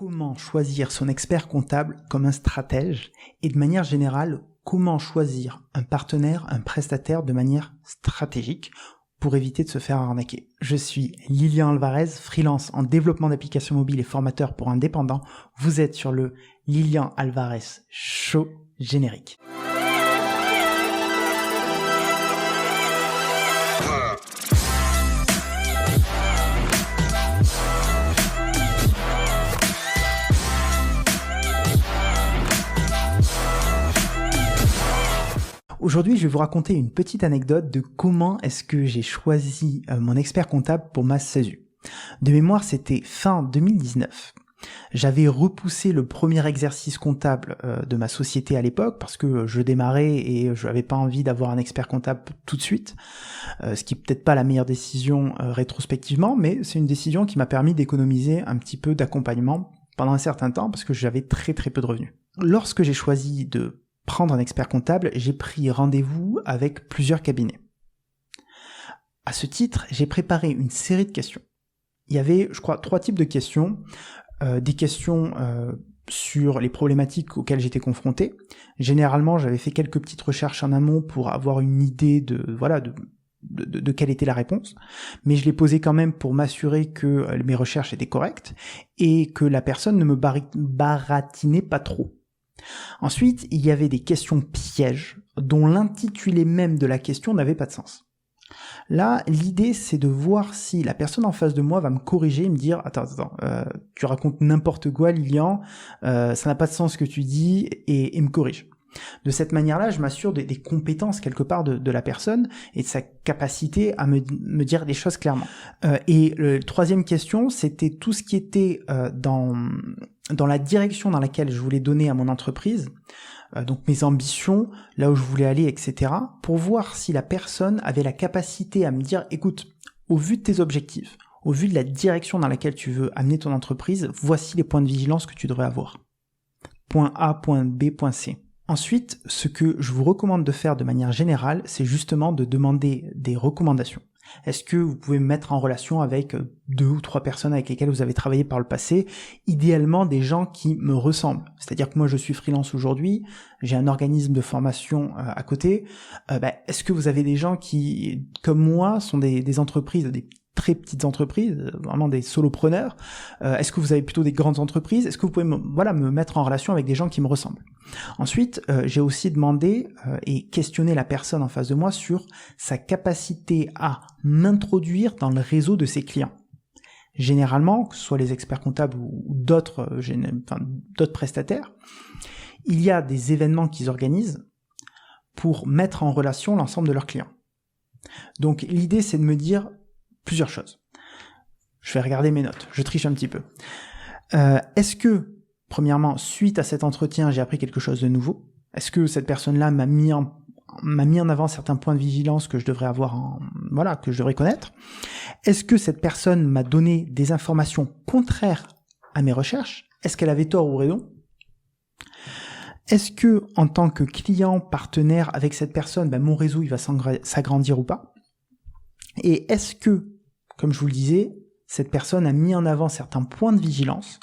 Comment choisir son expert comptable comme un stratège et de manière générale, comment choisir un partenaire, un prestataire de manière stratégique pour éviter de se faire arnaquer. Je suis Lilian Alvarez, freelance en développement d'applications mobiles et formateur pour indépendants. Vous êtes sur le Lilian Alvarez Show générique. Aujourd'hui, je vais vous raconter une petite anecdote de comment est-ce que j'ai choisi mon expert comptable pour ma SASU. De mémoire, c'était fin 2019. J'avais repoussé le premier exercice comptable de ma société à l'époque parce que je démarrais et je n'avais pas envie d'avoir un expert comptable tout de suite, ce qui est peut-être pas la meilleure décision rétrospectivement, mais c'est une décision qui m'a permis d'économiser un petit peu d'accompagnement pendant un certain temps parce que j'avais très peu de revenus. Lorsque j'ai choisi de prendre un expert comptable, j'ai pris rendez-vous avec plusieurs cabinets. À ce titre, j'ai préparé une série de questions. Il y avait, je crois, 3 types de questions. Des questions sur les problématiques auxquelles j'étais confronté. Généralement, j'avais fait quelques petites recherches en amont pour avoir une idée de quelle était la réponse, mais je l'ai posé quand même pour m'assurer que mes recherches étaient correctes et que la personne ne me baratinait pas trop. Ensuite, il y avait des questions pièges dont l'intitulé même de la question n'avait pas de sens. Là, l'idée, c'est de voir si la personne en face de moi va me corriger et me dire « Attends, tu racontes n'importe quoi, Lilian, ça n'a pas de sens ce que tu dis » et me corrige. De cette manière-là, je m'assure des compétences quelque part de la personne et de sa capacité à me dire des choses clairement. Et la troisième question, c'était tout ce qui était dans la direction dans laquelle je voulais donner à mon entreprise, donc mes ambitions, là où je voulais aller, etc., pour voir si la personne avait la capacité à me dire « Écoute, au vu de tes objectifs, au vu de la direction dans laquelle tu veux amener ton entreprise, voici les points de vigilance que tu devrais avoir. Point A, point B, point C. » Ensuite, ce que je vous recommande de faire de manière générale, c'est justement de demander des recommandations. Est-ce que vous pouvez me mettre en relation avec 2 ou 3 personnes avec lesquelles vous avez travaillé par le passé, idéalement des gens qui me ressemblent. C'est-à-dire que moi je suis freelance aujourd'hui, j'ai un organisme de formation à côté. Est-ce que vous avez des gens qui, comme moi, sont des entreprises, des très petites entreprises, vraiment des solopreneurs? Est-ce que vous avez plutôt des grandes entreprises? Est-ce que vous pouvez me mettre en relation avec des gens qui me ressemblent? Ensuite, j'ai aussi demandé et questionné la personne en face de moi sur sa capacité à m'introduire dans le réseau de ses clients. Généralement, que ce soit les experts comptables ou d'autres prestataires, il y a des événements qu'ils organisent pour mettre en relation l'ensemble de leurs clients. Donc l'idée, c'est de me dire plusieurs choses. Je vais regarder mes notes, je triche un petit peu. Est-ce que, premièrement, suite à cet entretien, j'ai appris quelque chose de nouveau? Est-ce que cette personne-là m'a mis en avant certains points de vigilance que je devrais que je devrais connaître? Est-ce que cette personne m'a donné des informations contraires à mes recherches? Est-ce qu'elle avait tort ou raison? Est-ce que, en tant que client, partenaire avec cette personne, mon réseau il va s'agrandir ou pas? Et est-ce que, comme je vous le disais, cette personne a mis en avant certains points de vigilance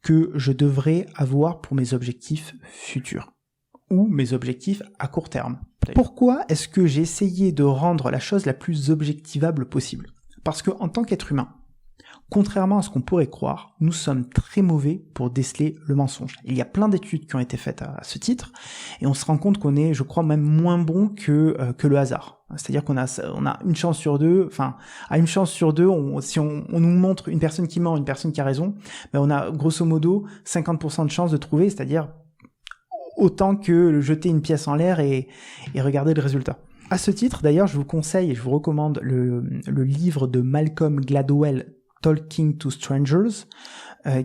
que je devrais avoir pour mes objectifs futurs ou mes objectifs à court terme? Pourquoi est-ce que j'ai essayé de rendre la chose la plus objectivable possible? Parce que en tant qu'être humain, contrairement à ce qu'on pourrait croire, nous sommes très mauvais pour déceler le mensonge. Il y a plein d'études qui ont été faites à ce titre, et on se rend compte qu'on est, je crois, même moins bon que le hasard. C'est-à-dire qu'on a une chance sur deux, à une chance sur deux, si on nous montre une personne qui ment, une personne qui a raison, on a grosso modo 50% de chance de trouver, c'est-à-dire autant que jeter une pièce en l'air et regarder le résultat. À ce titre, d'ailleurs, je vous conseille et je vous recommande le livre de Malcolm Gladwell, Talking to Strangers,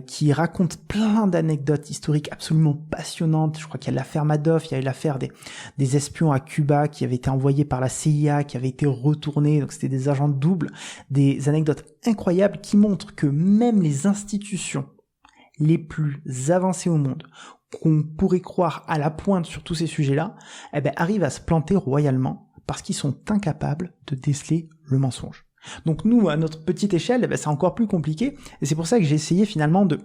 qui raconte plein d'anecdotes historiques absolument passionnantes. Je crois qu'il y a l'affaire Madoff, il y a eu l'affaire des espions à Cuba qui avaient été envoyés par la CIA, qui avaient été retournés, donc c'était des agents doubles, des anecdotes incroyables qui montrent que même les institutions les plus avancées au monde, qu'on pourrait croire à la pointe sur tous ces sujets-là, arrivent à se planter royalement parce qu'ils sont incapables de déceler le mensonge. Donc nous, à notre petite échelle, c'est encore plus compliqué, et c'est pour ça que j'ai essayé finalement de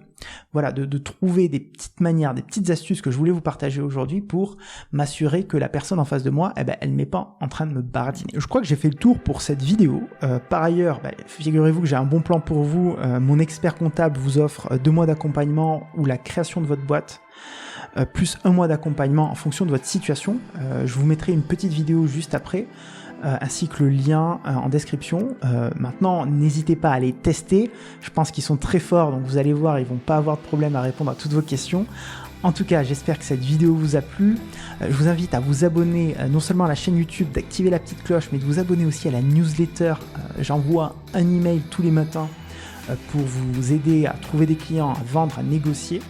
trouver des petites manières, des petites astuces que je voulais vous partager aujourd'hui pour m'assurer que la personne en face de moi, elle n'est pas en train de me baratiner. Je crois que j'ai fait le tour pour cette vidéo. Par ailleurs, figurez-vous que j'ai un bon plan pour vous. Mon expert comptable vous offre 2 mois d'accompagnement ou la création de votre boîte, plus 1 mois d'accompagnement en fonction de votre situation. Je vous mettrai une petite vidéo juste après, ainsi que le lien en description. Maintenant, n'hésitez pas à les tester. Je pense qu'ils sont très forts, donc vous allez voir, ils vont pas avoir de problème à répondre à toutes vos questions. En tout cas, j'espère que cette vidéo vous a plu. Je vous invite à vous abonner non seulement à la chaîne YouTube, d'activer la petite cloche, mais de vous abonner aussi à la newsletter. J'envoie un email tous les matins pour vous aider à trouver des clients, à vendre, à négocier.